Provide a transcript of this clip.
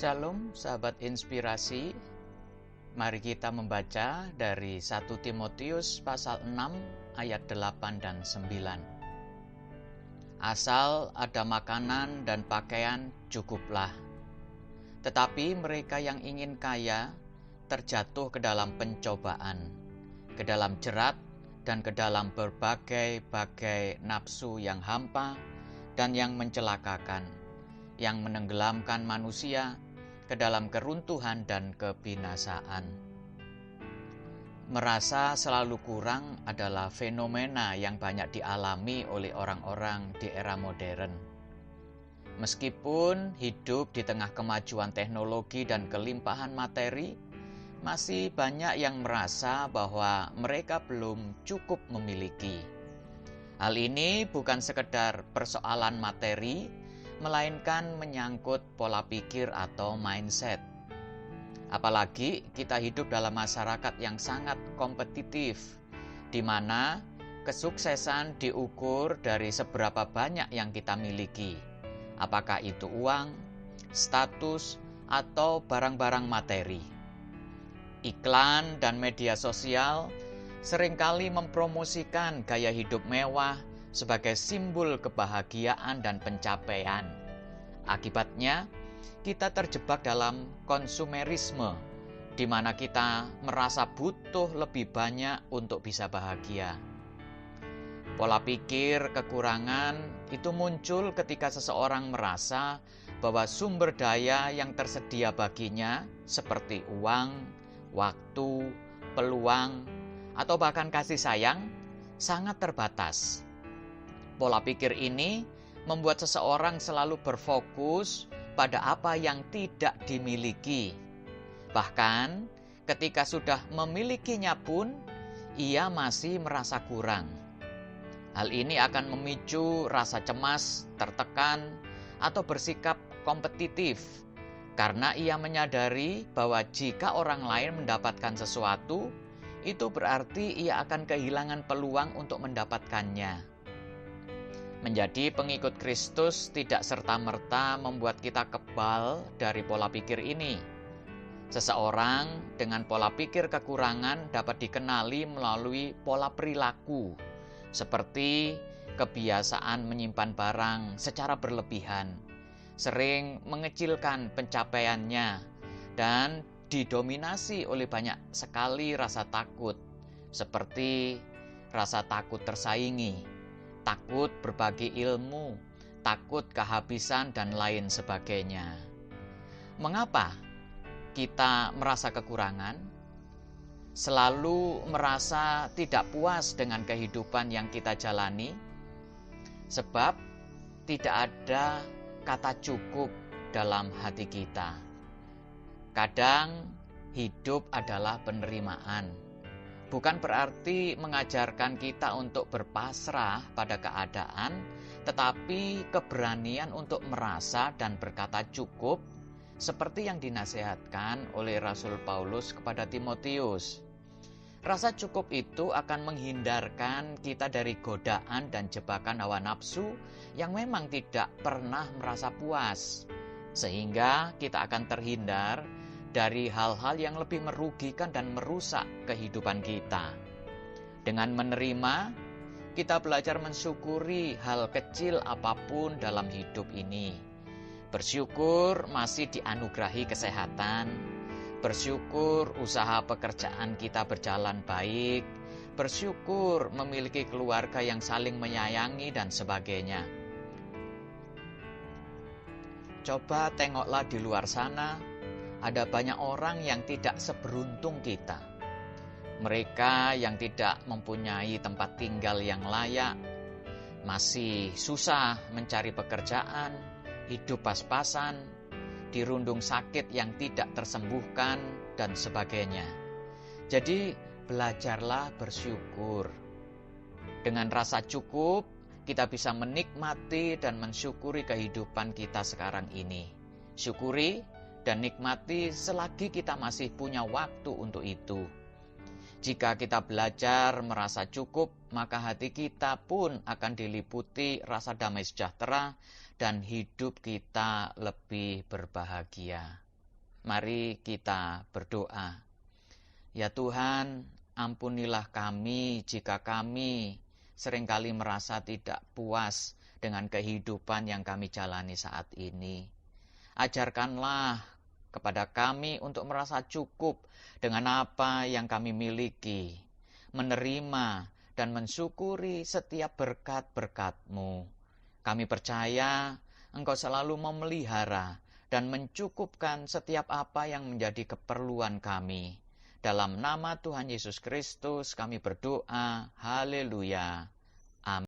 Shalom, sahabat inspirasi. Mari kita membaca dari 1 Timotius pasal 6 ayat 8 dan 9. Asal ada makanan dan pakaian cukuplah. Tetapi mereka yang ingin kaya terjatuh ke dalam pencobaan, ke dalam jerat dan ke dalam berbagai-bagai nafsu yang hampa dan yang mencelakakan, yang menenggelamkan manusia ke dalam keruntuhan dan kebinasaan. Merasa selalu kurang adalah fenomena yang banyak dialami oleh orang-orang di era modern. Meskipun hidup di tengah kemajuan teknologi dan kelimpahan materi, masih banyak yang merasa bahwa mereka belum cukup memiliki. Hal ini bukan sekedar persoalan materi, melainkan menyangkut pola pikir atau mindset. Apalagi kita hidup dalam masyarakat yang sangat kompetitif, di mana kesuksesan diukur dari seberapa banyak yang kita miliki, apakah itu uang, status, atau barang-barang materi. Iklan dan media sosial seringkali mempromosikan gaya hidup mewah sebagai simbol kebahagiaan dan pencapaian. Akibatnya, kita terjebak dalam konsumerisme, di mana kita merasa butuh lebih banyak untuk bisa bahagia. Pola pikir kekurangan itu muncul ketika seseorang merasa bahwa sumber daya yang tersedia baginya, seperti uang, waktu, peluang, atau bahkan kasih sayang, sangat terbatas. Pola pikir ini membuat seseorang selalu berfokus pada apa yang tidak dimiliki. Bahkan ketika sudah memilikinya pun, ia masih merasa kurang. Hal ini akan memicu rasa cemas, tertekan, atau bersikap kompetitif, karena ia menyadari bahwa jika orang lain mendapatkan sesuatu, itu berarti ia akan kehilangan peluang untuk mendapatkannya. Menjadi pengikut Kristus tidak serta-merta membuat kita kebal dari pola pikir ini. Seseorang dengan pola pikir kekurangan dapat dikenali melalui pola perilaku, seperti kebiasaan menyimpan barang secara berlebihan, sering mengecilkan pencapaiannya, dan didominasi oleh banyak sekali rasa takut, seperti rasa takut tersaingi, takut berbagi ilmu, takut kehabisan, dan lain sebagainya. Mengapa kita merasa kekurangan? Selalu merasa tidak puas dengan kehidupan yang kita jalani? Sebab tidak ada kata cukup dalam hati kita. Kadang hidup adalah penerimaan. Bukan berarti mengajarkan kita untuk berpasrah pada keadaan, tetapi keberanian untuk merasa dan berkata cukup, seperti yang dinasihatkan oleh Rasul Paulus kepada Timotius. Rasa cukup itu akan menghindarkan kita dari godaan dan jebakan hawa nafsu yang memang tidak pernah merasa puas, sehingga kita akan terhindar dari hal-hal yang lebih merugikan dan merusak kehidupan kita. Dengan menerima, kita belajar mensyukuri hal kecil apapun dalam hidup ini. Bersyukur masih dianugerahi kesehatan, bersyukur usaha pekerjaan kita berjalan baik, bersyukur memiliki keluarga yang saling menyayangi, dan sebagainya. Coba tengoklah di luar sana, ada banyak orang yang tidak seberuntung kita. Mereka yang tidak mempunyai tempat tinggal yang layak, masih susah mencari pekerjaan, hidup pas-pasan, dirundung sakit yang tidak tersembuhkan, dan sebagainya. Jadi, belajarlah bersyukur. Dengan rasa cukup, kita bisa menikmati dan mensyukuri kehidupan kita sekarang ini. Syukuri dan nikmati selagi kita masih punya waktu untuk itu. Jika kita belajar merasa cukup, maka hati kita pun akan diliputi rasa damai sejahtera dan hidup kita lebih berbahagia. Mari kita berdoa. Ya Tuhan, ampunilah kami jika kami seringkali merasa tidak puas dengan kehidupan yang kami jalani saat ini. Ajarkanlah kepada kami untuk merasa cukup dengan apa yang kami miliki, menerima dan mensyukuri setiap berkat-berkat-Mu. Kami percaya Engkau selalu memelihara dan mencukupkan setiap apa yang menjadi keperluan kami. Dalam nama Tuhan Yesus Kristus kami berdoa. Haleluya.